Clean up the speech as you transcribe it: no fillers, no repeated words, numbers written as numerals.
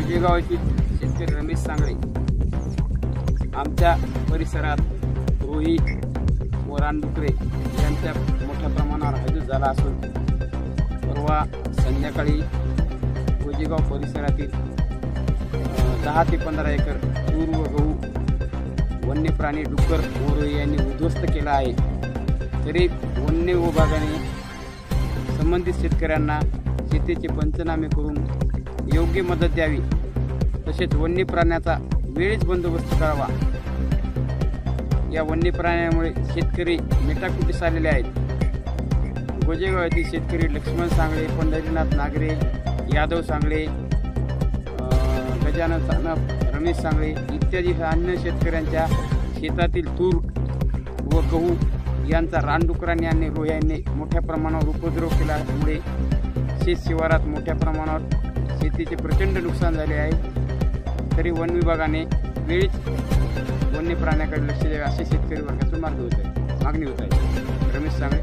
गोजेगाव येथील शेतकरी रमेश सांगळे आमच्या परिसरात रोहित व रानडुकरे यांच्या मोठ्या प्रमाणावर हजूत झाला असून परवा संध्याकाळी गोजेगाव परिसरातील 10 ते 15 एकर तूर व गहू वन्य प्राणी डुक्कर व रोही यांनी उद्ध्वस्त केला आहे। तरी वन्य विभागाने संबंधित शेतकऱ्यांना शेतीचे पंचनामे करून योग्य मदत द्यावी, तसेच वन्य प्राण्याचा वेळीच बंदोबस्त करावा। या वन्य प्राण्यांमुळे शेतकरी मेटाकुटीस आलेले आहेत। गोजेगाव येथील शेतकरी लक्ष्मण सांगळे, पंढरीनाथ नागरे, यादव सांगळे, गजानन सानप, रमेश सांगळे इत्यादी अन्य शेतकऱ्यांच्या शेतातील तूर व गहू यांचा रानडुकरांनी आणि रोह्यांनी मोठ्या प्रमाणावर उपद्रव केल्यामुळे शेत शिवारात मोठ्या प्रमाणावर शेतीचे प्रचंड नुकसान झाले आहे। तरी वन विभागाने वेळीच वन्य प्राण्याकडे लक्ष द्यावे असे शेतकरी वर्गातून मागणी होत आहे। रमेश सांगळे,